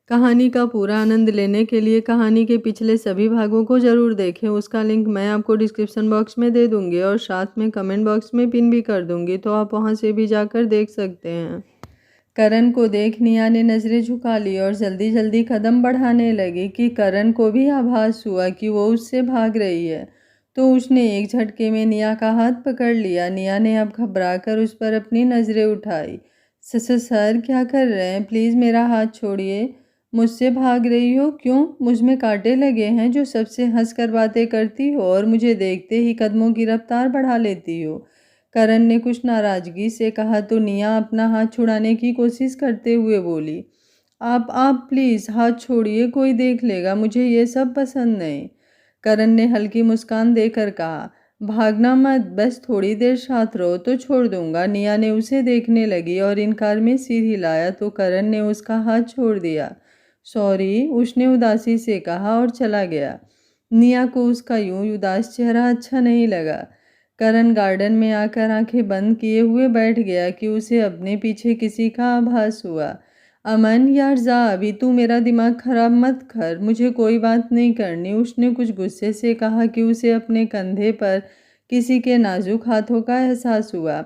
कहानी का पूरा आनंद लेने के लिए कहानी के पिछले सभी भागों को ज़रूर देखें। उसका लिंक मैं आपको डिस्क्रिप्शन बॉक्स में दे दूँगी और साथ में कमेंट बॉक्स में पिन भी कर दूँगी, तो आप वहाँ से भी जाकर देख सकते हैं। करण को देख निया ने नज़रें झुका ली और जल्दी जल्दी कदम बढ़ाने लगी कि करण को भी आभास हुआ कि वो उससे भाग रही है। तो उसने एक झटके में निया का हाथ पकड़ लिया। निया ने अब घबराकर उस पर अपनी नज़रें उठाई। सर क्या कर रहे हैं? प्लीज़ मेरा हाथ छोड़िए। मुझसे भाग रही हो क्यों? मुझ में कांटे लगे हैं जो सबसे हंसकर बातें करती हो और मुझे देखते ही कदमों की रफ्तार बढ़ा लेती हो। करण ने कुछ नाराजगी से कहा तो निया अपना हाथ छुड़ाने की कोशिश करते हुए बोली, आप प्लीज़ हाथ छोड़िए, कोई देख लेगा, मुझे ये सब पसंद नहीं। करण ने हल्की मुस्कान देकर कहा, भागना मत, बस थोड़ी देर साथ रहो तो छोड़ दूंगा। निया ने उसे देखने लगी और इनकार में सिर हिलाया तो करण ने उसका हाथ छोड़ दिया। सॉरी, उसने उदासी से कहा और चला गया। निया को उसका यूं उदास चेहरा अच्छा नहीं लगा। करण गार्डन में आकर आंखें बंद किए हुए बैठ गया कि उसे अपने पीछे किसी का आभास हुआ। अमन यार जा, अभी तू मेरा दिमाग खराब मत कर, मुझे कोई बात नहीं करनी। उसने कुछ गुस्से से कहा कि उसे अपने कंधे पर किसी के नाजुक हाथों का एहसास हुआ।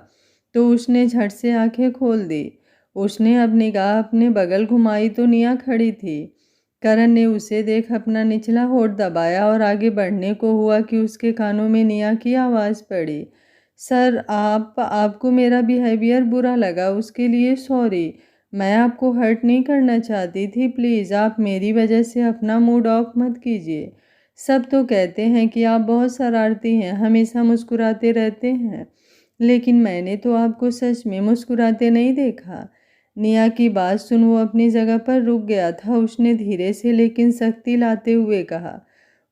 तो उसने झट से आंखें खोल दी। उसने अब निगाह अपने बगल घुमाई तो निया खड़ी थी। करण ने उसे देख अपना निचला होठ दबाया और आगे बढ़ने को हुआ कि उसके कानों में निया की आवाज़ पड़ी। सर, आपको मेरा बिहेवियर बुरा लगा, उसके लिए सॉरी। मैं आपको हर्ट नहीं करना चाहती थी, प्लीज़ आप मेरी वजह से अपना मूड ऑफ मत कीजिए। सब तो कहते हैं कि आप बहुत शरारती हैं, हमेशा मुस्कुराते रहते हैं, लेकिन मैंने तो आपको सच में मुस्कुराते नहीं देखा। निया की बात सुन वो अपनी जगह पर रुक गया था। उसने धीरे से लेकिन सख्ती लाते हुए कहा,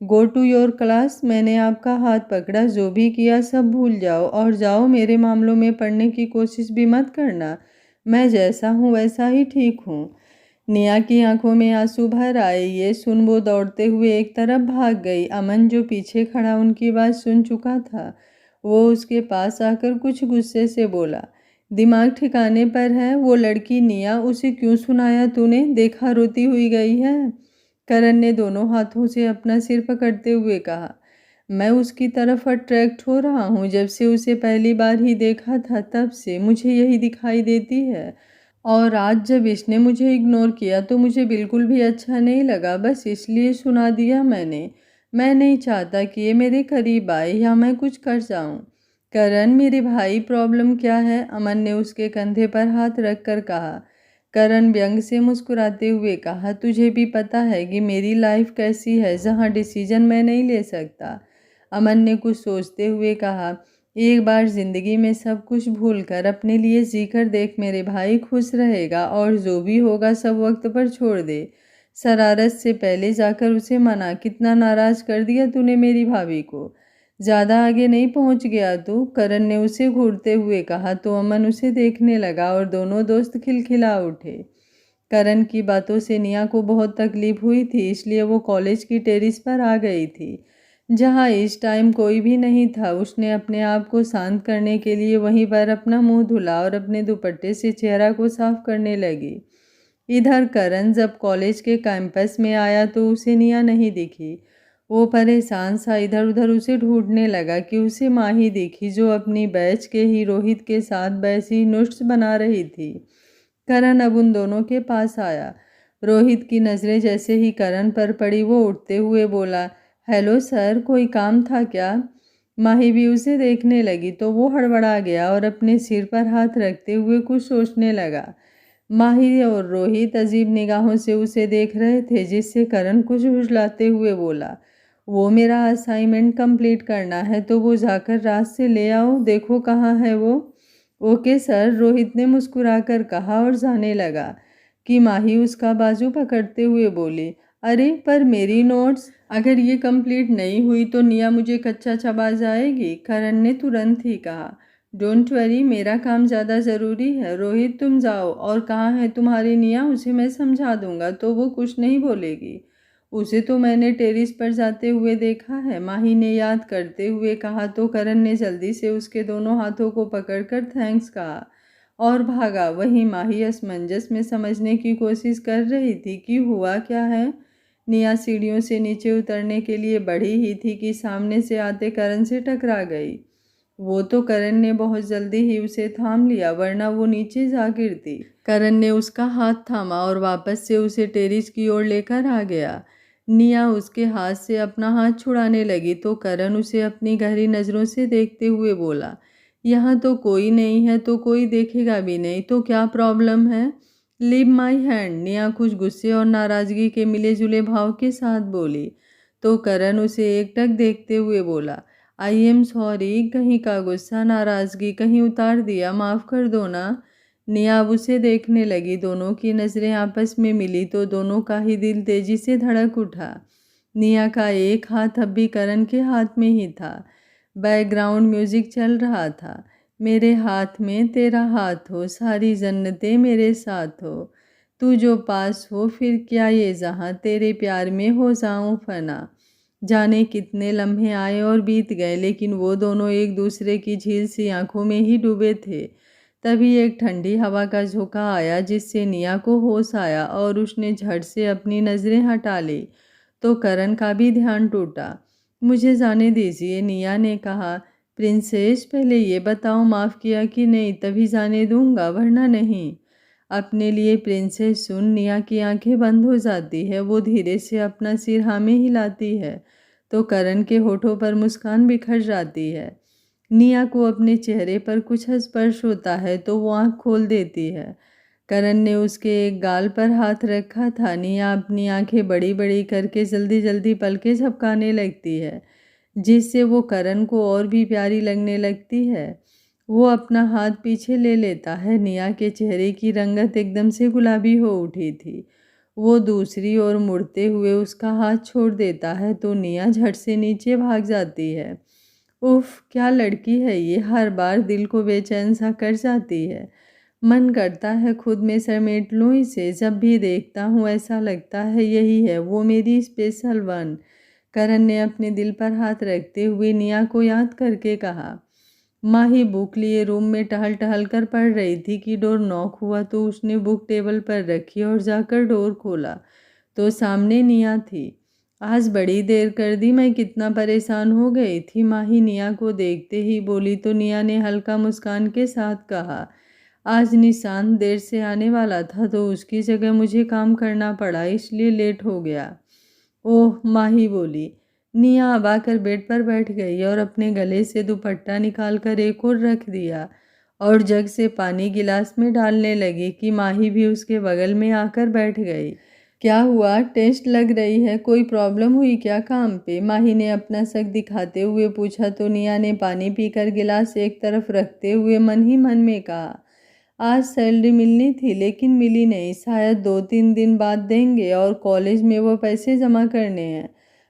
गो टू योर क्लास। मैंने आपका हाथ पकड़ा, जो भी किया सब भूल जाओ और जाओ, मेरे मामलों में पड़ने की कोशिश भी मत करना। मैं जैसा हूँ वैसा ही ठीक हूँ। निया की आंखों में आंसू भर आए। ये सुन वो दौड़ते हुए एक तरफ भाग गई। अमन जो पीछे खड़ा उनकी बात सुन चुका था, वो उसके पास आकर कुछ गुस्से से बोला, दिमाग ठिकाने पर है? वो लड़की निया, उसे क्यों सुनाया तूने? देखा रोती हुई गई है। करण ने दोनों हाथों से अपना सिर पकड़ते हुए कहा, मैं उसकी तरफ अट्रैक्ट हो रहा हूँ। जब से उसे पहली बार ही देखा था तब से मुझे यही दिखाई देती है। और आज जब इसने मुझे इग्नोर किया तो मुझे बिल्कुल भी अच्छा नहीं लगा, बस इसलिए सुना दिया मैंने। मैं नहीं चाहता कि ये मेरे करीब आए या मैं कुछ कर जाऊं। करण, मेरे भाई, प्रॉब्लम क्या है? अमन ने उसके कंधे पर हाथ रख कर कहा। करण व्यंग से मुस्कुराते हुए कहा, तुझे भी पता है कि मेरी लाइफ कैसी है, जहाँ डिसीजन मैं नहीं ले सकता। अमन ने कुछ सोचते हुए कहा, एक बार जिंदगी में सब कुछ भूलकर अपने लिए जीकर देख, मेरे भाई खुश रहेगा और जो भी होगा सब वक्त पर छोड़ दे। शरारत से पहले जाकर उसे मना, कितना नाराज कर दिया तूने मेरी भाभी को। ज्यादा आगे नहीं पहुंच गया तू? करण ने उसे घूरते हुए कहा तो अमन उसे देखने लगा और दोनों दोस्त खिलखिला उठे। करण की बातों से निया को बहुत तकलीफ हुई थी, इसलिए वो कॉलेज की टेरिस पर आ गई थी, जहाँ इस टाइम कोई भी नहीं था। उसने अपने आप को शांत करने के लिए वहीं पर अपना मुंह धुला और अपने दुपट्टे से चेहरा को साफ करने लगी। इधर करण जब कॉलेज के कैंपस में आया तो उसे निया नहीं दिखी। वो परेशान सा इधर उधर उसे ढूंढने लगा कि उसे माही दिखी, जो अपनी बैच के ही रोहित के साथ वैसी नोट्स बना रही थी। करण अब उन दोनों के पास आया। रोहित की नज़रें जैसे ही करण पर पड़ी वो उठते हुए बोला, हेलो सर, कोई काम था क्या? माही भी उसे देखने लगी तो वो हड़बड़ा गया और अपने सिर पर हाथ रखते हुए कुछ सोचने लगा। माही और रोहित अजीब निगाहों से उसे देख रहे थे, जिससे करण कुछ झुठलाते हुए बोला, वो मेरा असाइनमेंट कंप्लीट करना है तो वो जाकर रात से ले आओ, देखो कहाँ है वो। ओके सर, रोहित ने मुस्कुराकर कहा और जाने लगा कि माही उसका बाजू पकड़ते हुए बोली, अरे पर मेरी नोट्स, अगर ये कंप्लीट नहीं हुई तो निया मुझे कच्चा चबा जाएगी। करण ने तुरंत ही कहा, डोंट वरी, मेरा काम ज़्यादा ज़रूरी है। रोहित तुम जाओ। और कहाँ है तुम्हारी निया? उसे मैं समझा दूंगा तो वो कुछ नहीं बोलेगी। उसे तो मैंने टेरिस पर जाते हुए देखा है, माही ने याद करते हुए कहा तो करण ने जल्दी से उसके दोनों हाथों को पकड़कर थैंक्स कहा और भागा। वहीं माही असमंजस में समझने की कोशिश कर रही थी कि हुआ क्या है। निया सीढ़ियों से नीचे उतरने के लिए बढ़ी ही थी कि सामने से आते करण से टकरा गई। वो तो करण ने बहुत जल्दी ही उसे थाम लिया, वरना वो नीचे जा गिरती। करण ने उसका हाथ थामा और वापस से उसे टेरिस की ओर लेकर आ गया। निया उसके हाथ से अपना हाथ छुड़ाने लगी तो करण उसे अपनी गहरी नज़रों से देखते हुए बोला, यहाँ तो कोई नहीं है तो कोई देखेगा भी नहीं, तो क्या प्रॉब्लम है? Leave my hand. निया कुछ गुस्से और नाराज़गी के मिले जुले भाव के साथ बोली। तो करण उसे एकटक देखते हुए बोला, आई एम सॉरी। कहीं का गुस्सा नाराज़गी कहीं उतार दिया, माफ़ कर दो ना। निया अब उसे देखने लगी। दोनों की नज़रें आपस में मिली तो दोनों का ही दिल तेजी से धड़क उठा। निया का एक हाथ अब भी करण के हाथ में ही था। बैकग्राउंड म्यूजिक चल रहा था। मेरे हाथ में तेरा हाथ हो, सारी जन्नतें मेरे साथ हो, तू जो पास हो फिर क्या ये जहाँ, तेरे प्यार में हो जाऊं फना। जाने कितने लम्हे आए और बीत गए, लेकिन वो दोनों एक दूसरे की झील सी आंखों में ही डूबे थे। तभी एक ठंडी हवा का झोंका आया जिससे निया को होश आया और उसने झट से अपनी नज़रें हटा ली। तो करण का भी ध्यान टूटा। मुझे जाने दीजिए, निया ने कहा। प्रिंसेस, पहले ये बताओ माफ़ किया कि नहीं, तभी जाने दूंगा, वरना नहीं। अपने लिए प्रिंसेस सुन। निया की आंखें बंद हो जाती है। वो धीरे से अपना सिर हाँ में हिलाती है तो करण के होठों पर मुस्कान बिखर जाती है। निया को अपने चेहरे पर कुछ स्पर्श होता है तो वो आंख खोल देती है। करण ने उसके एक गाल पर हाथ रखा था। निया अपनी आंखें बड़ी बड़ी करके जल्दी जल्दी पलकें झपकाने लगती है, जिससे वो करण को और भी प्यारी लगने लगती है। वो अपना हाथ पीछे ले लेता है। निया के चेहरे की रंगत एकदम से गुलाबी हो उठी थी। वो दूसरी ओर मुड़ते हुए उसका हाथ छोड़ देता है तो निया झट से नीचे भाग जाती है। उफ, क्या लड़की है ये, हर बार दिल को बेचैन सा कर जाती है। मन करता है खुद में समेट लूँ इसे। जब भी देखता हूँ ऐसा लगता है यही है वो मेरी स्पेशल वन। करण ने अपने दिल पर हाथ रखते हुए निया को याद करके कहा। माही बुक लिए रूम में टहल टहल कर पढ़ रही थी कि डोर नॉक हुआ तो उसने बुक टेबल पर रखी और जाकर डोर खोला तो सामने निया थी। आज बड़ी देर कर दी, मैं कितना परेशान हो गई थी, माही निया को देखते ही बोली तो निया ने हल्का मुस्कान के साथ कहा, आज निशांत देर से आने वाला था तो उसकी जगह मुझे काम करना पड़ा, इसलिए लेट हो गया। ओह, माही बोली। निया अब आकर बेड पर बैठ गई और अपने गले से दुपट्टा निकालकर एक और रख दिया और जग से पानी गिलास में डालने लगी कि माही भी उसके बगल में आकर बैठ गई। क्या हुआ, टेस्ट लग रही है, कोई प्रॉब्लम हुई क्या काम पे? माही ने अपना शक दिखाते हुए पूछा तो निया ने पानी पीकर गिलास एक तरफ रखते हुए मन ही मन में कहा, आज सैलरी मिलनी थी लेकिन मिली नहीं, शायद 2-3 दिन बाद देंगे और कॉलेज में वो पैसे जमा करने हैं।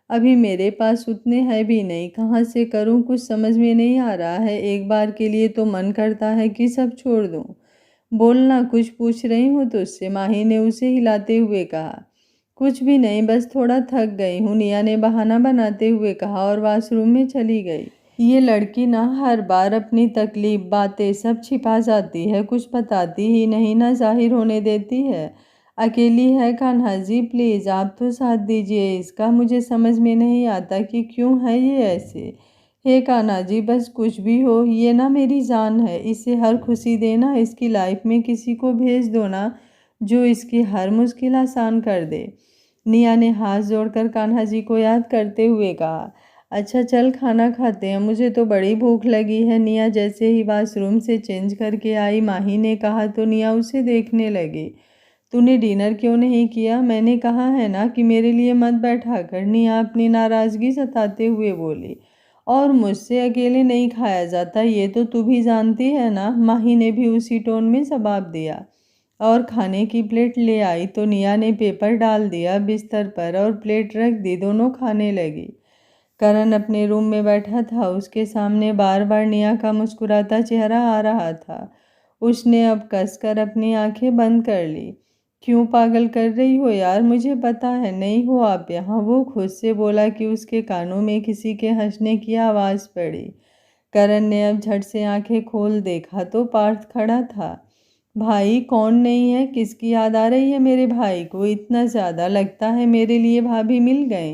अभी मेरे पास उतने हैं भी नहीं, कहाँ से करूँ कुछ समझ में नहीं आ रहा है। एक बार के लिए तो मन करता है कि सब छोड़ दूँ। बोलना, कुछ पूछ रही हूँ तुझसे, माही ने उसे हिलाते हुए कहा। कुछ भी नहीं, बस थोड़ा थक गई हूँ, निया ने बहाना बनाते हुए कहा और वॉशरूम में चली गई। ये लड़की ना हर बार अपनी तकलीफ बातें सब छिपा जाती है, कुछ बताती ही नहीं, ना जाहिर होने देती है। अकेली है कान्हा जी, प्लीज़ आप तो साथ दीजिए इसका, मुझे समझ में नहीं आता कि क्यों है ये ऐसे। हे कान्हा जी, बस कुछ भी हो, ये ना मेरी जान है, इसे हर खुशी देना, इसकी लाइफ में किसी को भेज दो ना जो इसकी हर मुश्किल आसान कर दे। निया ने हाथ जोड़कर कान्हा जी को याद करते हुए कहा। अच्छा चल खाना खाते हैं, मुझे तो बड़ी भूख लगी है। निया जैसे ही वॉशरूम से चेंज करके आई, माही ने कहा तो निया उसे देखने लगी। तूने डिनर क्यों नहीं किया? मैंने कहा है ना कि मेरे लिए मत बैठा कर, निया अपनी नाराज़गी जताते हुए बोली। और मुझसे अकेले नहीं खाया जाता, ये तो तू भी जानती है ना, माही ने भी उसी टोन में जवाब दिया और खाने की प्लेट ले आई तो निया ने पेपर डाल दिया बिस्तर पर और प्लेट रख दी। दोनों खाने लगी। करण अपने रूम में बैठा था, उसके सामने बार बार निया का मुस्कुराता चेहरा आ रहा था। उसने अब कसकर अपनी आंखें बंद कर ली। क्यों पागल कर रही हो यार, मुझे पता है, नहीं हो आप यहाँ, वो खुद से बोला कि उसके कानों में किसी के हंसने की आवाज़ पड़ी। करण ने अब झट से आंखें खोल देखा तो पार्थ खड़ा था। भाई कौन नहीं है? किसकी याद आ रही है मेरे भाई को इतना ज़्यादा? लगता है मेरे लिए भाभी मिल गए,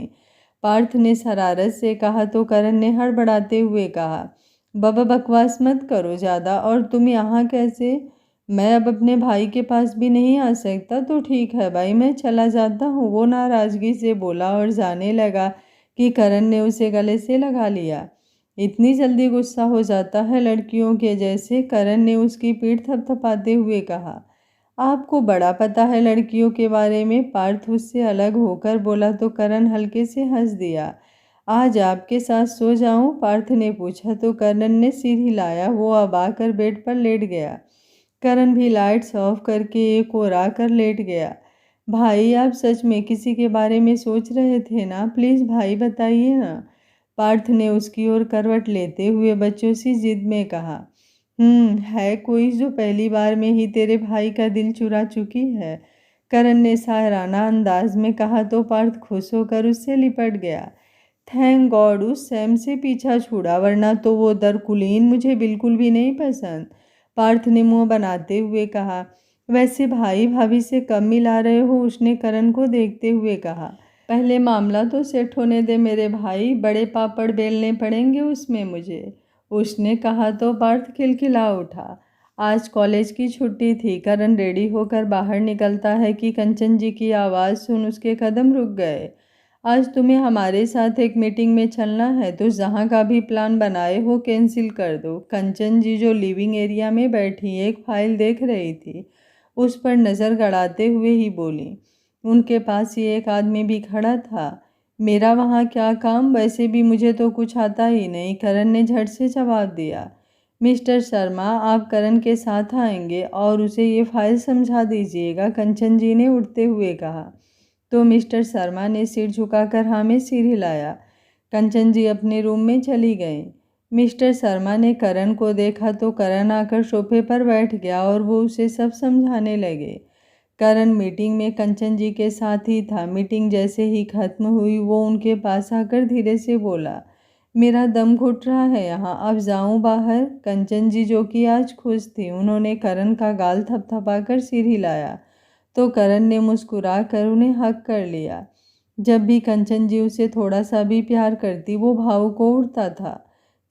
पार्थ ने शरारत से कहा तो करण ने हड़बड़ाते हुए कहा, बाबा बकवास मत करो ज़्यादा। और तुम यहाँ कैसे? मैं अब अपने भाई के पास भी नहीं आ सकता? तो ठीक है भाई, मैं चला जाता हूँ, वो नाराज़गी से बोला और जाने लगा कि करण ने उसे गले से लगा लिया। इतनी जल्दी गुस्सा हो जाता है लड़कियों के जैसे? करण ने उसकी पीठ थपथपाते हुए कहा। आपको बड़ा पता है लड़कियों के बारे में, पार्थ उससे अलग होकर बोला तो करण हल्के से हंस दिया। आज आपके साथ सो जाऊं? पार्थ ने पूछा तो करण ने सिर हिलाया। वो अब आकर बेड पर लेट गया। करण भी लाइट्स ऑफ करके एक और आकर लेट गया। भाई आप सच में किसी के बारे में सोच रहे थे ना? प्लीज़ भाई बताइए ना, पार्थ ने उसकी ओर करवट लेते हुए बच्चों सी जिद में कहा। है कोई जो पहली बार में ही तेरे भाई का दिल चुरा चुकी है? करण ने शायराना अंदाज में कहा तो पार्थ खुश होकर उससे लिपट गया। थैंक गॉड उस सैम से पीछा छूटा, वरना तो वो दरकुलीन मुझे बिल्कुल भी नहीं पसंद, पार्थ ने मुंह बनाते हुए कहा। वैसे भाई भाभी से कब मिला रहे हो? उसने करण को देखते हुए कहा। पहले मामला तो सेट होने दे मेरे भाई, बड़े पापड़ बेलने पड़ेंगे उसमें मुझे, उसने कहा तो पार्थ खिलखिला उठा। आज कॉलेज की छुट्टी थी। करण रेडी होकर बाहर निकलता है कि कंचन जी की आवाज़ सुन उसके कदम रुक गए। आज तुम्हें हमारे साथ एक मीटिंग में चलना है, तो जहाँ का भी प्लान बनाए हो कैंसिल कर दो। कंचन जी जो लिविंग एरिया में बैठी एक फाइल देख रही थी, उस पर नज़र गड़ाते हुए ही बोली। उनके पास ही एक आदमी भी खड़ा था। मेरा वहाँ क्या काम? वैसे भी मुझे तो कुछ आता ही नहीं, करण ने झट से जवाब दिया। मिस्टर शर्मा, आप करण के साथ आएंगे और उसे ये फाइल समझा दीजिएगा, कंचन जी ने उठते हुए कहा। तो मिस्टर शर्मा ने सिर झुकाकर हाँ में सिर हिलाया। कंचन जी अपने रूम में चली गई। मिस्टर शर्मा ने करण को देखा तो करण आकर सोफे पर बैठ गया और वो उसे सब समझाने लगे। करण मीटिंग में कंचन जी के साथ ही था। मीटिंग जैसे ही खत्म हुई वो उनके पास आकर धीरे से बोला, मेरा दम घुट रहा है यहाँ, अब जाऊँ बाहर? कंचन जी जो कि आज खुश थी, उन्होंने करण का गाल थपथपाकर सिर हिलाया तो करण ने मुस्कुरा कर उन्हें हक कर लिया। जब भी कंचन जी उसे थोड़ा सा भी प्यार करती वो भावुक हो उठता था।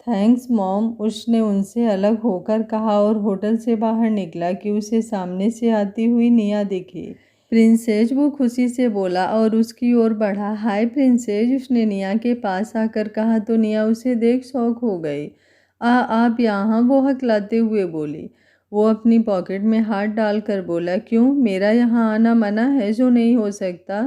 थैंक्स मॉम, उसने उनसे अलग होकर कहा और होटल से बाहर निकला कि उसे सामने से आती हुई निया दिखी। प्रिंसेस, वो खुशी से बोला और उसकी ओर बढ़ा। हाय प्रिंसेस, उसने निया के पास आकर कहा तो निया उसे देख शौक हो गई। आप यहाँ? वो हकलाते हुए बोली। वो अपनी पॉकेट में हाथ डालकर बोला, क्यों, मेरा यहाँ आना मना है जो नहीं हो सकता?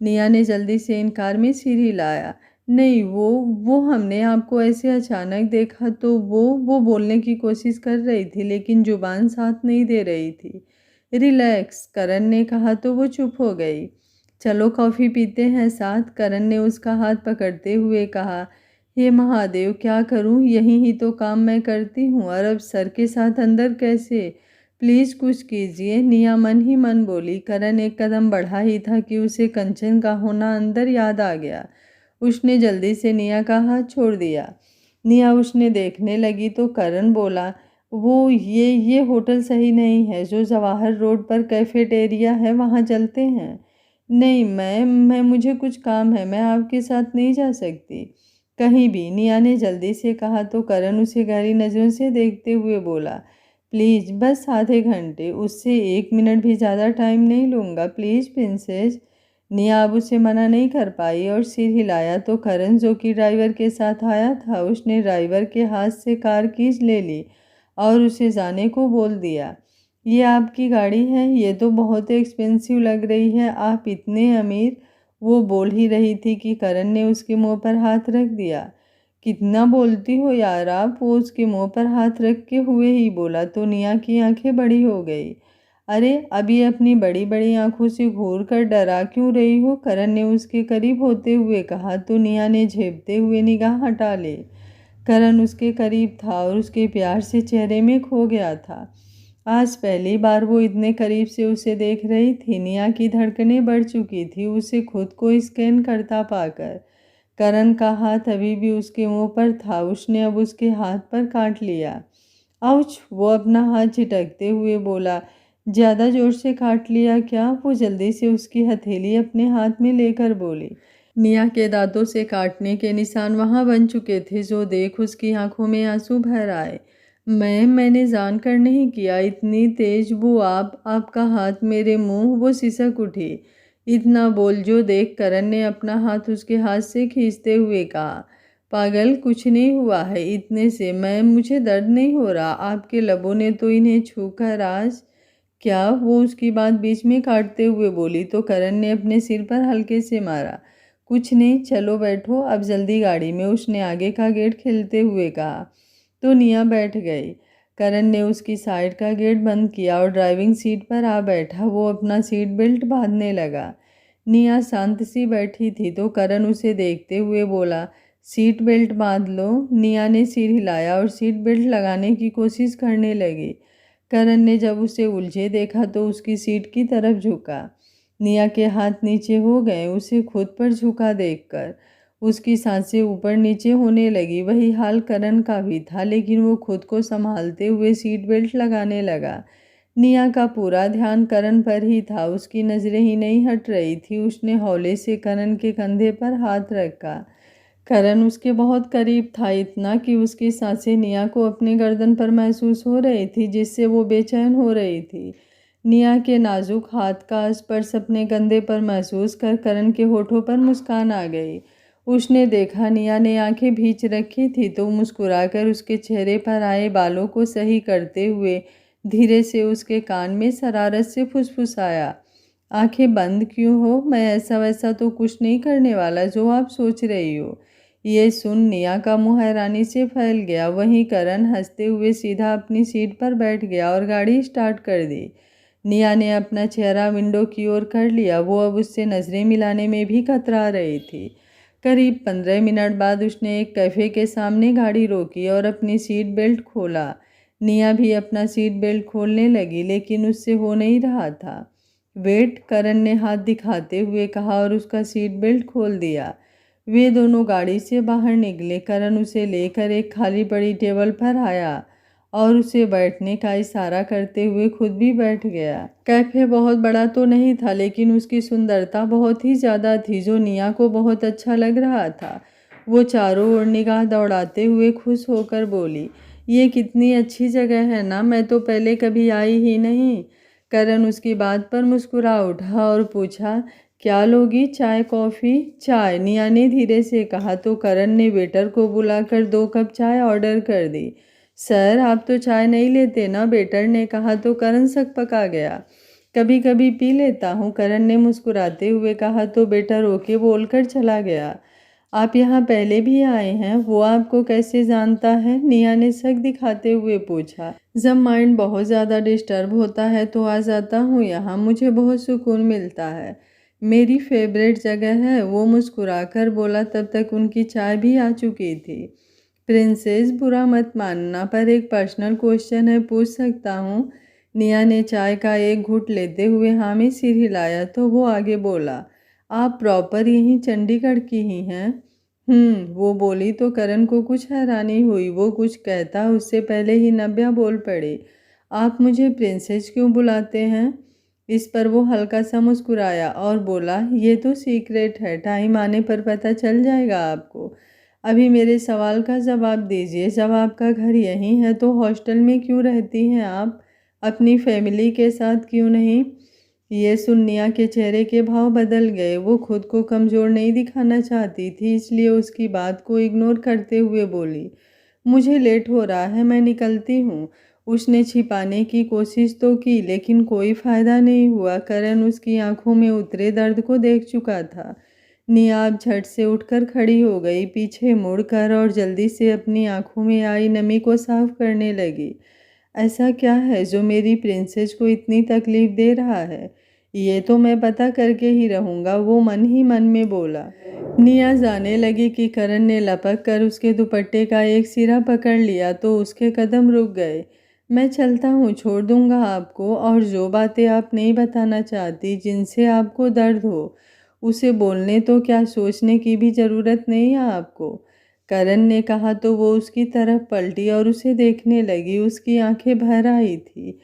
निया ने जल्दी से इनकार में सिर हिलाया। नहीं, वो हमने आपको ऐसे अचानक देखा तो वो बोलने की कोशिश कर रही थी लेकिन जुबान साथ नहीं दे रही थी। रिलैक्स, करण ने कहा तो वो चुप हो गई। चलो कॉफ़ी पीते हैं साथ, करण ने उसका हाथ पकड़ते हुए कहा। हे महादेव, क्या करूं? यहीं ही तो काम मैं करती हूं और अब सर के साथ अंदर कैसे? प्लीज़ कुछ कीजिए, निया मन ही मन बोली। करण एक कदम बढ़ा ही था कि उसे कंचन का होना अंदर याद आ गया। उसने जल्दी से निया का हाथ छोड़ दिया। निया उसने देखने लगी तो करण बोला, वो ये होटल सही नहीं है, जो जवाहर रोड पर कैफेटेरिया है वहाँ चलते हैं। नहीं, मैं मुझे कुछ काम है, मैं आपके साथ नहीं जा सकती कहीं भी, निया ने जल्दी से कहा तो करण उसे गहरी नज़रों से देखते हुए बोला, प्लीज़ बस आधे घंटे, उससे 1 मिनट भी ज़्यादा टाइम नहीं लूँगा, प्लीज़ प्रिंसेस। निया अब उसे मना नहीं कर पाई और सिर हिलाया तो करण जो कि ड्राइवर के साथ आया था, उसने ड्राइवर के हाथ से कार कीज ले ली और उसे जाने को बोल दिया। ये आपकी गाड़ी है? ये तो बहुत एक्सपेंसिव लग रही है, आप इतने अमीर? वो बोल ही रही थी कि करण ने उसके मुंह पर हाथ रख दिया। कितना बोलती हो यार आप? वो उसके मुंह पर हाथ रख के हुए ही बोला तो निया की आंखें बड़ी हो गई। अरे अभी अपनी बड़ी बड़ी आंखों से घूर कर डरा क्यों रही हो? करण ने उसके करीब होते हुए कहा तो निया ने झेपते हुए निगाह हटा ले। करण उसके करीब था और उसके प्यार से चेहरे में खो गया था। आज पहली बार वो इतने करीब से उसे देख रही थी। निया की धड़कनें बढ़ चुकी थी उसे खुद को स्कैन करता पाकर। करण का हाथ अभी भी उसके मुंह पर था, उसने अब उसके हाथ पर काट लिया। आउच, वो अपना हाथ झिटकते हुए बोला। ज़्यादा ज़ोर से काट लिया क्या? वो जल्दी से उसकी हथेली अपने हाथ में लेकर बोली। निया के दांतों से काटने के निशान वहां बन चुके थे, जो देख उसकी आंखों में आंसू भर आए। मैंने जानकर नहीं किया। इतनी तेज वो आपका हाथ मेरे मुंह। वो सिसक उठी। इतना बोल जो देख करण ने अपना हाथ उसके हाथ से खींचते हुए कहा, पागल, कुछ नहीं हुआ है इतने से। मुझे दर्द नहीं हो रहा। आपके लबों ने तो इन्हें छूकर आज। क्या? वो उसकी बात बीच में काटते हुए बोली तो करण ने अपने सिर पर हल्के से मारा। कुछ नहीं, चलो बैठो अब जल्दी गाड़ी में, उसने आगे का गेट खोलते हुए कहा। तो निया बैठ गई। करण ने उसकी साइड का गेट बंद किया और ड्राइविंग सीट पर आ बैठा। वो अपना सीट बेल्ट बांधने लगा। निया शांत सी बैठी थी तो करण उसे देखते हुए बोला, सीट बेल्ट बांध लो। निया ने सिर हिलाया और सीट बेल्ट लगाने की कोशिश करने लगी। करण ने जब उसे उलझे देखा तो उसकी सीट की तरफ झुका। निया के हाथ नीचे हो गए उसे खुद पर झुका देखकर। उसकी सांसें ऊपर नीचे होने लगी। वही हाल करण का भी था, लेकिन वो खुद को संभालते हुए सीट बेल्ट लगाने लगा। निया का पूरा ध्यान करण पर ही था। उसकी नजरें ही नहीं हट रही थी। उसने हौले से करण के कंधे पर हाथ रखा। करण उसके बहुत करीब था, इतना कि उसकी सांसें निया को अपने गर्दन पर महसूस हो रही थी, जिससे वो बेचैन हो रही थी। निया के नाजुक हाथ का स्पर्श अपने कंधे पर महसूस कर करण के होठों पर मुस्कान आ गई। उसने देखा निया ने आंखें भींच रखी थी तो मुस्कुराकर उसके चेहरे पर आए बालों को सही करते हुए धीरे से उसके कान में शरारत से फुसफुसाया, आंखें बंद क्यों हो? मैं ऐसा वैसा तो कुछ नहीं करने वाला जो आप सोच रही हो। ये सुन निया का मुंह हैरानी से फैल गया। वहीं करण हंसते हुए सीधा अपनी सीट पर बैठ गया और गाड़ी स्टार्ट कर दी। निया ने अपना चेहरा विंडो की ओर कर लिया। वो अब उससे नजरें मिलाने में भी कतरा रही थी। करीब 15 मिनट बाद उसने एक कैफे के सामने गाड़ी रोकी और अपनी सीट बेल्ट खोला। निया भी अपना सीट बेल्ट खोलने लगी, लेकिन उससे हो नहीं रहा था। वेट, करण ने हाथ दिखाते हुए कहा और उसका सीट बेल्ट खोल दिया। वे दोनों गाड़ी से बाहर निकले। करण उसे लेकर एक खाली पड़ी टेबल पर आया और उसे बैठने का इशारा करते हुए खुद भी बैठ गया। कैफे बहुत बड़ा तो नहीं था, लेकिन उसकी सुंदरता बहुत ही ज़्यादा थी, जो निया को बहुत अच्छा लग रहा था। वो चारों ओर निगाह दौड़ाते हुए खुश होकर बोली, ये कितनी अच्छी जगह है ना, मैं तो पहले कभी आई ही नहीं। करण उसकी बात पर मुस्कुरा उठा और पूछा, क्या लोगी? चाय, कॉफ़ी? चाय, निया ने धीरे से कहा तो करण ने वेटर को बुलाकर 2 कप चाय ऑर्डर कर दी। सर, आप तो चाय नहीं लेते ना? वेटर ने कहा तो करण सकपका गया। कभी कभी पी लेता हूँ, करण ने मुस्कुराते हुए कहा तो वेटर ओके बोलकर चला गया। आप यहाँ पहले भी आए हैं? वो आपको कैसे जानता है? निया ने शक दिखाते हुए पूछा। जब माइंड बहुत ज़्यादा डिस्टर्ब होता है तो आ जाता हूँ यहाँ, मुझे बहुत सुकून मिलता है, मेरी फेवरेट जगह है, वो मुस्कुराकर बोला। तब तक उनकी चाय भी आ चुकी थी। प्रिंसेस, बुरा मत मानना, पर एक पर्सनल क्वेश्चन है, पूछ सकता हूँ? निया ने चाय का एक घूंट लेते हुए हाँ में सिर हिलाया तो वो आगे बोला, आप प्रॉपर यहीं चंडीगढ़ की ही हैं? वो बोली तो करण को कुछ हैरानी हुई। वो कुछ कहता उससे पहले ही नव्या बोल पड़ी, आप मुझे प्रिंसेस क्यों बुलाते हैं? इस पर वो हल्का सा मुस्कुराया और बोला, ये तो सीक्रेट है, टाइम आने पर पता चल जाएगा आपको। अभी मेरे सवाल का जवाब दीजिए, जब आपका घर यहीं है तो हॉस्टल में क्यों रहती हैं आप? अपनी फैमिली के साथ क्यों नहीं? ये सुन निया के चेहरे के भाव बदल गए। वो खुद को कमज़ोर नहीं दिखाना चाहती थी, इसलिए उसकी बात को इग्नोर करते हुए बोली, मुझे लेट हो रहा है, मैं निकलती हूँ। उसने छिपाने की कोशिश तो की, लेकिन कोई फ़ायदा नहीं हुआ। करण उसकी आंखों में उतरे दर्द को देख चुका था। निया अब झट से उठकर खड़ी हो गई, पीछे मुड़कर और जल्दी से अपनी आंखों में आई नमी को साफ करने लगी। ऐसा क्या है जो मेरी प्रिंसेस को इतनी तकलीफ दे रहा है? ये तो मैं पता करके ही रहूँगा, वो मन ही मन में बोला। निया जाने लगी कि करण ने लपक कर उसके दुपट्टे का एक सिरा पकड़ लिया तो उसके कदम रुक गए। मैं चलता हूँ, छोड़ दूंगा आपको, और जो बातें आप नहीं बताना चाहती, जिनसे आपको दर्द हो, उसे बोलने तो क्या, सोचने की भी ज़रूरत नहीं है आपको। करण ने कहा तो वो उसकी तरफ पलटी और उसे देखने लगी। उसकी आंखें भर आई थी।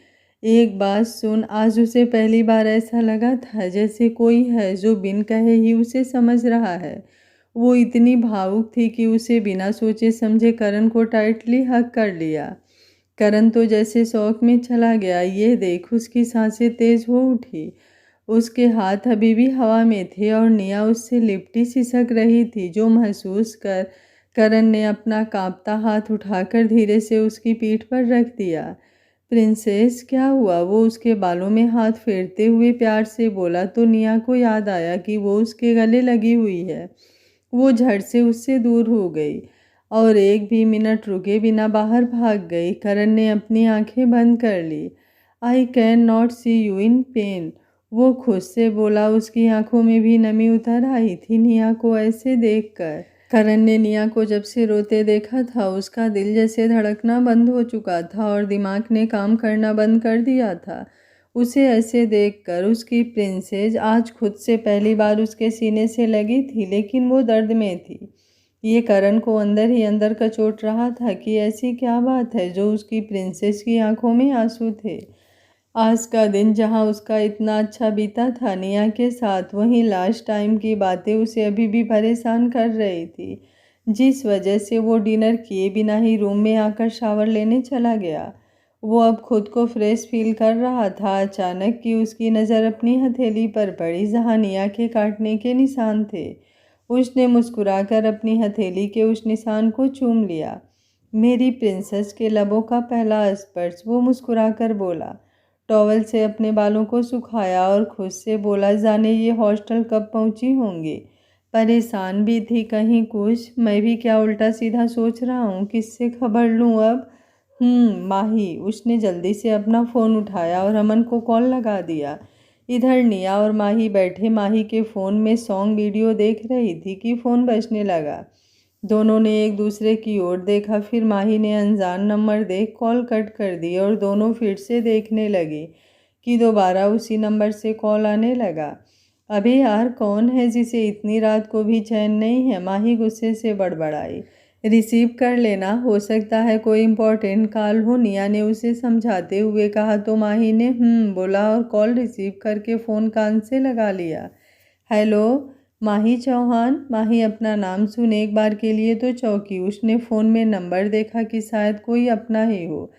एक बात सुन, आज उसे पहली बार ऐसा लगा था जैसे कोई है जो बिन कहे ही उसे समझ रहा है। वो इतनी भावुक थी कि उसे बिना सोचे समझे करण को टाइटली हग कर लिया। करण तो जैसे शौक में चला गया। ये देख उसकी सांसें तेज हो उठी। उसके हाथ अभी भी हवा में थे और निया उससे लिपटी सिसक रही थी, जो महसूस कर करण ने अपना कांपता हाथ उठाकर धीरे से उसकी पीठ पर रख दिया। प्रिंसेस, क्या हुआ? वो उसके बालों में हाथ फेरते हुए प्यार से बोला तो निया को याद आया कि वो उसके गले लगी हुई है। वो झट से उससे दूर हो गई और एक भी मिनट रुके बिना बाहर भाग गई। करण ने अपनी आंखें बंद कर ली। I can not see you in pain, वो खुद से बोला। उसकी आंखों में भी नमी उतर आई थी निया को ऐसे देखकर। करण ने निया को जब से रोते देखा था उसका दिल जैसे धड़कना बंद हो चुका था और दिमाग ने काम करना बंद कर दिया था। उसे ऐसे देखकर उसकी प्रिंसेस आज खुद से पहली बार उसके सीने से लगी थी, लेकिन वो दर्द में थी। ये करण को अंदर ही अंदर कचोट रहा था कि ऐसी क्या बात है जो उसकी प्रिंसेस की आंखों में आंसू थे। आज का दिन जहां उसका इतना अच्छा बीता था निया के साथ, वहीं लास्ट टाइम की बातें उसे अभी भी परेशान कर रही थी, जिस वजह से वो डिनर किए बिना ही रूम में आकर शावर लेने चला गया। वो अब खुद को फ्रेश फील कर रहा था अचानक कि उसकी नज़र अपनी हथेली पर पड़ी जहां निया के काटने के निशान थे। उसने मुस्कुराकर अपनी हथेली के उस निशान को चूम लिया। मेरी प्रिंसेस के लबों का पहला स्पर्श, वो मुस्कुराकर बोला। टॉवल से अपने बालों को सुखाया और खुद से बोला, जाने ये हॉस्टल कब पहुंची होंगी। परेशान भी थी कहीं कुछ। मैं भी क्या उल्टा सीधा सोच रहा हूँ, किससे खबर लूँ अब। माही। उसने जल्दी से अपना फ़ोन उठाया और अमन को कॉल लगा दिया। इधर निया और माही बैठे माही के फ़ोन में सॉन्ग वीडियो देख रही थी कि फ़ोन बजने लगा। दोनों ने एक दूसरे की ओर देखा, फिर माही ने अनजान नंबर देख कॉल कट कर दी और दोनों फिर से देखने लगे कि दोबारा उसी नंबर से कॉल आने लगा। अबे यार, कौन है जिसे इतनी रात को भी चैन नहीं है? माही गुस्से से बड़बड़ाई। रिसीव कर लेना, हो सकता है कोई इम्पोर्टेंट कॉल हो, निया ने उसे समझाते हुए कहा तो माही ने बोला और कॉल रिसीव करके फ़ोन कान से लगा लिया। हेलो, माही चौहान। माही अपना नाम सुन एक बार के लिए तो चौंकी। उसने फ़ोन में नंबर देखा कि शायद कोई अपना ही हो,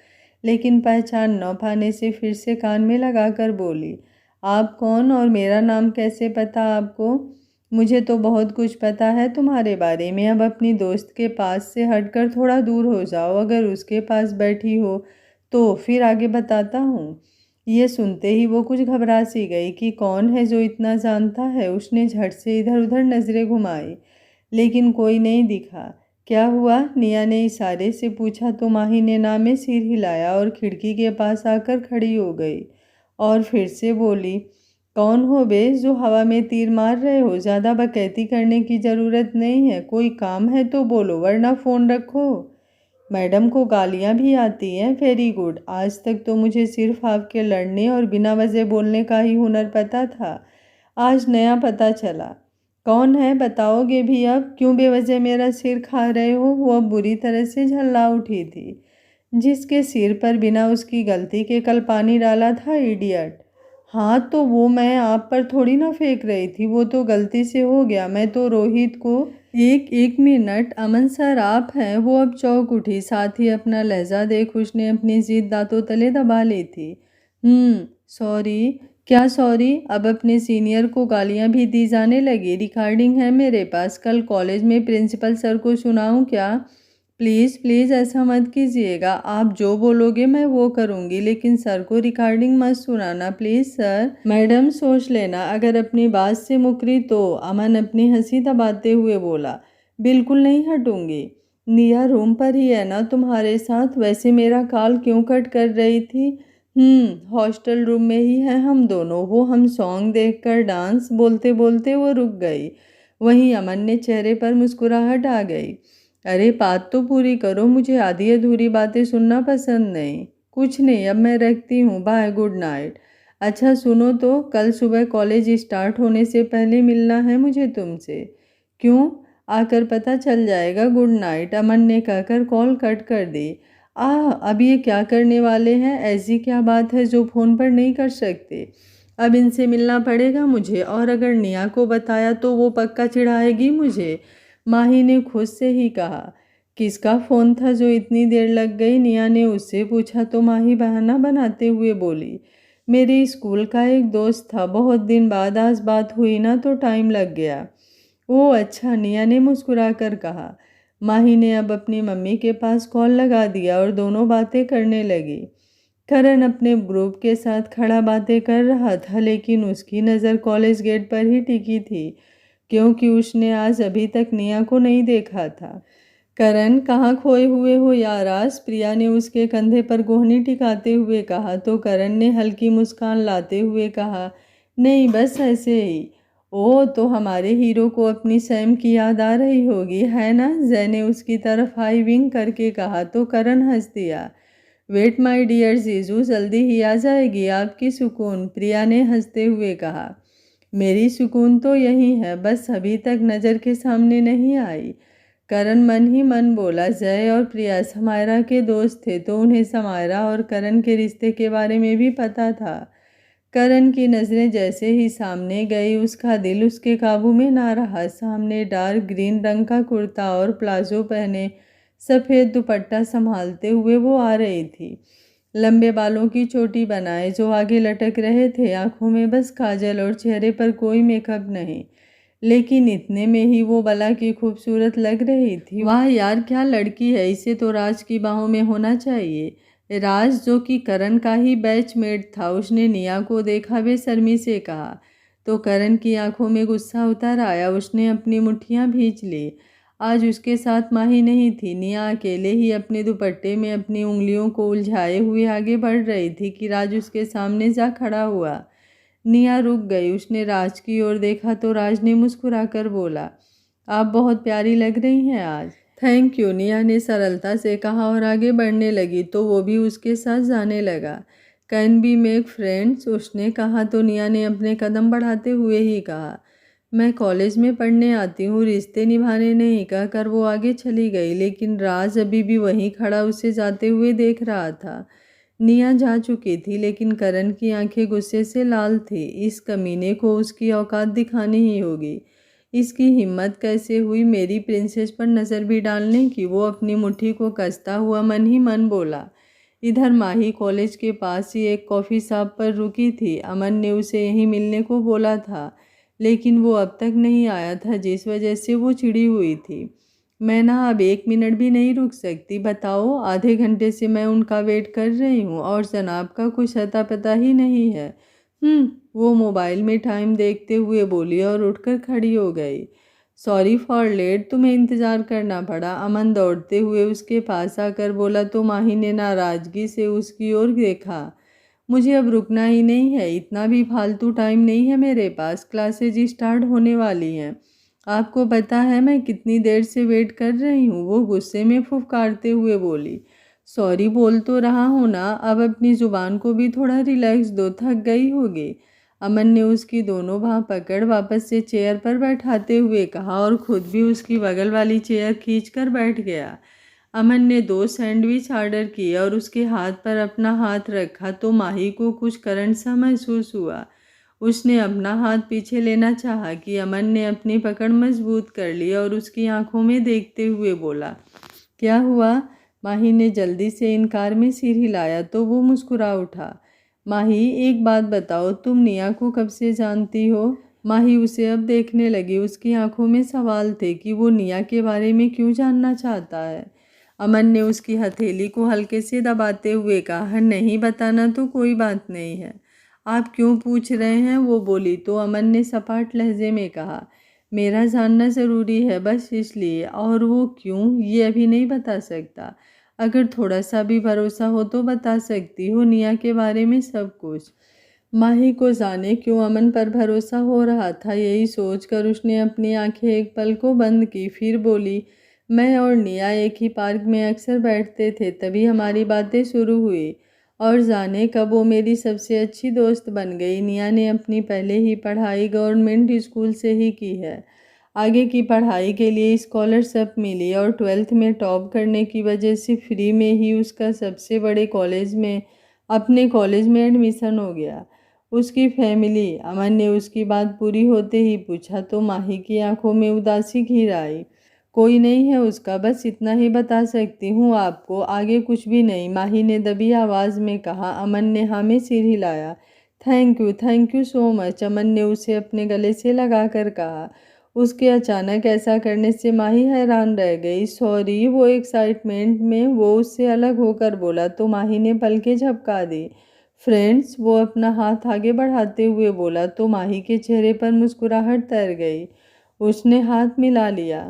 लेकिन पहचान न पाने से फिर से कान में लगाकर बोली, आप कौन और मेरा नाम कैसे पता आपको? मुझे तो बहुत कुछ पता है तुम्हारे बारे में। अब अपनी दोस्त के पास से हटकर थोड़ा दूर हो जाओ। अगर उसके पास बैठी हो तो फिर आगे बताता हूँ। ये सुनते ही वो कुछ घबरा सी गई कि कौन है जो इतना जानता है। उसने झट से इधर उधर नज़रें घुमाई, लेकिन कोई नहीं दिखा। क्या हुआ? निया ने इशारे से पूछा तो माही ने ना में सिर हिलाया और खिड़की के पास आकर खड़ी हो गई और फिर से बोली, कौन हो बे जो हवा में तीर मार रहे हो? ज़्यादा बकैती करने की ज़रूरत नहीं है। कोई काम है तो बोलो, वरना फ़ोन रखो। मैडम को गालियाँ भी आती हैं? Very good. आज तक तो मुझे सिर्फ आपके लड़ने और बिना वजह बोलने का ही हुनर पता था, आज नया पता चला। कौन है बताओगे भी अब? क्यों बेवजह मेरा सिर खा रहे हो? वो अब बुरी तरह से झल्ला उठी थी। जिसके सिर पर बिना उसकी गलती के कल पानी डाला था, इडियट। हाँ तो वो मैं आप पर थोड़ी ना फेंक रही थी, वो तो गलती से हो गया। मैं तो रोहित को एक मिनट, अमन सर आप हैं? वो अब चौंक उठी, साथ ही अपना लहजा देख उसने अपनी जिद दांतों तले दबा ली थी। सॉरी। क्या सॉरी? अब अपने सीनियर को गालियां भी दी जाने लगी। रिकॉर्डिंग है मेरे पास, कल कॉलेज में प्रिंसिपल सर को सुनाऊं क्या? प्लीज़ प्लीज़ ऐसा मत कीजिएगा। आप जो बोलोगे मैं वो करूँगी, लेकिन सर को रिकॉर्डिंग मत सुनाना प्लीज़ सर। मैडम सोच लेना, अगर अपनी बात से मुकरी तो। अमन अपनी हंसी दबाते हुए बोला, बिल्कुल नहीं हटूंगी। निया रूम पर ही है ना तुम्हारे साथ? वैसे मेरा कॉल क्यों कट कर रही थी? हॉस्टल रूम में ही है हम दोनों। वो हम सॉन्ग देखकर डांस। बोलते बोलते वो रुक गई। वहीं अमन ने चेहरे पर मुस्कुराहट आ गई। अरे बात तो पूरी करो, मुझे आधी अधूरी बातें सुनना पसंद नहीं। कुछ नहीं, अब मैं रखती हूँ, बाय, गुड नाइट। अच्छा सुनो तो, कल सुबह कॉलेज स्टार्ट होने से पहले मिलना है मुझे तुमसे। क्यों? आकर पता चल जाएगा। गुड नाइट, अमन ने कहकर कॉल कट कर दी। अब ये क्या करने वाले हैं? ऐसी क्या बात है जो फ़ोन पर नहीं कर सकते? अब इनसे मिलना पड़ेगा मुझे, और अगर निया को बताया तो वो पक्का चिढ़ाएगी मुझे। माही ने खुद से ही कहा। किसका फ़ोन था जो इतनी देर लग गई? निया ने उससे पूछा तो माही बहाना बनाते हुए बोली, मेरे स्कूल का एक दोस्त था, बहुत दिन बाद आज बात हुई ना तो टाइम लग गया। ओह अच्छा, निया ने मुस्कुराकर कहा। माही ने अब अपनी मम्मी के पास कॉल लगा दिया और दोनों बातें करने लगी। करण अपने ग्रुप के साथ खड़ा बातें कर रहा था, लेकिन उसकी नज़र कॉलेज गेट पर ही टिकी थी, क्योंकि उसने आज अभी तक निया को नहीं देखा था। करण, कहाँ खोए हुए हो यार आज? प्रिया ने उसके कंधे पर गोहनी टिकाते हुए कहा तो करण ने हल्की मुस्कान लाते हुए कहा, नहीं बस ऐसे ही। ओह, तो हमारे हीरो को अपनी सैम की याद आ रही होगी, है ना? जय ने उसकी तरफ हाई विंग करके कहा तो करण हंस दिया। वेट माय डियर जीजू, जल्दी ही आ जाएगी आपकी सुकून, प्रिया ने हंसते हुए कहा। मेरी सुकून तो यही है, बस अभी तक नज़र के सामने नहीं आई। करण मन ही मन बोला। जय और प्रिया समायरा के दोस्त थे तो उन्हें समायरा और करण के रिश्ते के बारे में भी पता था। करण की नज़रें जैसे ही सामने गई, उसका दिल उसके काबू में ना रहा। सामने डार्क ग्रीन रंग का कुर्ता और प्लाजो पहने सफ़ेद दुपट्टा संभालते हुए वो आ रही थी। लंबे बालों की चोटी बनाए जो आगे लटक रहे थे, आंखों में बस काजल और चेहरे पर कोई मेकअप नहीं, लेकिन इतने में ही वो बला की खूबसूरत लग रही थी। वाह यार, क्या लड़की है, इसे तो राज की बाहों में होना चाहिए। राज, जो कि करण का ही बैचमेट था, उसने निया को देखा बेशर्मी से कहा तो करण की आंखों में गुस्सा उतर आया। उसने अपनी मुट्ठियां भींच ली। आज उसके साथ माही नहीं थी। निया अकेले ही अपने दुपट्टे में अपनी उंगलियों को उलझाए हुए आगे बढ़ रही थी कि राज उसके सामने जा खड़ा हुआ। निया रुक गई। उसने राज की ओर देखा तो राज ने मुस्कुराकर बोला, आप बहुत प्यारी लग रही हैं आज। थैंक यू, निया ने सरलता से कहा और आगे बढ़ने लगी तो वो भी उसके साथ जाने लगा। कैन बी मेक फ्रेंड्स, उसने कहा तो निया ने अपने कदम बढ़ाते हुए ही कहा, मैं कॉलेज में पढ़ने आती हूँ, रिश्ते निभाने नहीं, कहकर वो आगे चली गई। लेकिन राज अभी भी वहीं खड़ा उसे जाते हुए देख रहा था। निया जा चुकी थी, लेकिन करण की आंखें गुस्से से लाल थी। इस कमीने को उसकी औकात दिखानी ही होगी। इसकी हिम्मत कैसे हुई मेरी प्रिंसेस पर नज़र भी डालने की? वो अपनी मुट्ठी को कसता हुआ मन ही मन बोला। इधर माही कॉलेज के पास ही एक कॉफ़ी शॉप पर रुकी थी। अमन ने उसे यहीं मिलने को बोला था, लेकिन वो अब तक नहीं आया था, जिस वजह से वो चिड़ी हुई थी। मैं ना अब 1 मिनट भी नहीं रुक सकती। बताओ, आधे घंटे से मैं उनका वेट कर रही हूँ और जनाब का कुछ अता पता ही नहीं है। वो मोबाइल में टाइम देखते हुए बोली और उठकर खड़ी हो गई। सॉरी फॉर लेट, तुम्हें इंतज़ार करना पड़ा। अमन दौड़ते हुए उसके पास आकर बोला तो माही ने नाराज़गी से उसकी ओर देखा। मुझे अब रुकना ही नहीं है, इतना भी फालतू टाइम नहीं है मेरे पास, क्लासेज स्टार्ट होने वाली हैं। आपको पता है मैं कितनी देर से वेट कर रही हूँ? वो गुस्से में फुफकारते हुए बोली। सॉरी बोल तो रहा हूँ ना, अब अपनी ज़ुबान को भी थोड़ा रिलैक्स दो, थक गई होगी। अमन ने उसकी दोनों बाह पकड़ वापस से चेयर पर बैठाते हुए कहा और खुद भी उसकी बगल वाली चेयर खींचकर बैठ गया। अमन ने 2 सैंडविच ऑर्डर किए और उसके हाथ पर अपना हाथ रखा तो माही को कुछ करंट सा महसूस हुआ। उसने अपना हाथ पीछे लेना चाहा कि अमन ने अपनी पकड़ मजबूत कर ली और उसकी आंखों में देखते हुए बोला, क्या हुआ? माही ने जल्दी से इनकार में सिर हिलाया तो वो मुस्कुरा उठा। माही, एक बात बताओ, तुम निया को कब से जानती हो? माही उसे अब देखने लगी। उसकी आंखों में सवाल थे कि वो निया के बारे में क्यों जानना चाहता है। अमन ने उसकी हथेली को हल्के से दबाते हुए कहा, नहीं बताना तो कोई बात नहीं है, आप क्यों पूछ रहे हैं? वो बोली तो अमन ने सपाट लहजे में कहा, मेरा जानना ज़रूरी है बस इसलिए, और वो क्यों ये अभी नहीं बता सकता। अगर थोड़ा सा भी भरोसा हो तो बता सकती हो निया के बारे में सब कुछ। माही को जाने क्यों अमन पर भरोसा हो रहा था, यही सोचकर उसने अपनी आंखें एक पल को बंद की। फिर बोली, मैं और निया एक ही पार्क में अक्सर बैठते थे, तभी हमारी बातें शुरू हुई और जाने कब वो मेरी सबसे अच्छी दोस्त बन गई। निया ने अपनी पहले ही पढ़ाई गवर्नमेंट स्कूल से ही की है। आगे की पढ़ाई के लिए स्कॉलरशिप मिली और 12th में टॉप करने की वजह से फ्री में ही उसका सबसे बड़े कॉलेज में अपने कॉलेज में एडमिशन हो गया। उसकी फैमिली। अमन ने उसकी बात पूरी होते ही पूछा तो माही की आंखों में उदासी घिर आई। कोई नहीं है उसका, बस इतना ही बता सकती हूँ आपको, आगे कुछ भी नहीं, माही ने दबी आवाज़ में कहा। अमन ने हाँ में सिर हिलाया। थैंक यू सो मच, अमन ने उसे अपने गले से लगाकर कहा। उसके अचानक ऐसा करने से माही हैरान रह गई। सॉरी, वो एक्साइटमेंट में वो उससे अलग होकर बोला तो माही ने पलकें झपका दी। फ्रेंड्स, वो अपना हाथ आगे बढ़ाते हुए बोला तो माही के चेहरे पर मुस्कुराहट तर गई। उसने हाथ मिला लिया।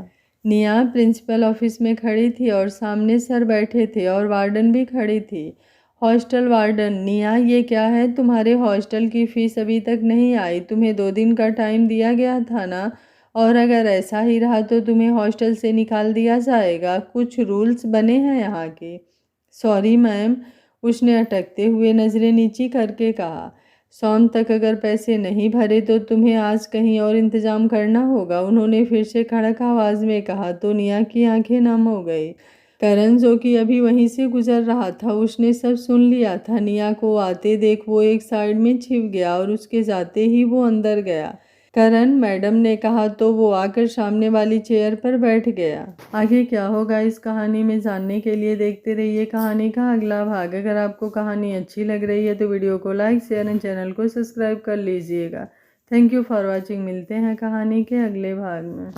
निया प्रिंसिपल ऑफिस में खड़ी थी और सामने सर बैठे थे और वार्डन भी खड़ी थी। Hostel warden. निया, ये क्या है? तुम्हारे हॉस्टल की फीस अभी तक नहीं आई। तुम्हें 2 दिन का टाइम दिया गया था ना, और अगर ऐसा ही रहा तो तुम्हें हॉस्टल से निकाल दिया जाएगा। कुछ रूल्स बने हैं यहाँ के। सॉरी मैम, उसने अटकते हुए नज़रें नीची करके कहा। शाम तक अगर पैसे नहीं भरे तो तुम्हें आज कहीं और इंतज़ाम करना होगा, उन्होंने फिर से कड़क आवाज़ में कहा तो निया की आंखें नम हो गई। करण, जो कि अभी वहीं से गुजर रहा था, उसने सब सुन लिया था। निया को आते देख वो एक साइड में छिप गया और उसके जाते ही वो अंदर गया। करण, मैडम ने कहा तो वो आकर सामने वाली चेयर पर बैठ गया। आगे क्या होगा इस कहानी में जानने के लिए देखते रहिए कहानी का अगला भाग। अगर आपको कहानी अच्छी लग रही है तो वीडियो को लाइक, शेयर एंड चैनल को सब्सक्राइब कर लीजिएगा। Thank you for watching. मिलते हैं कहानी के अगले भाग में।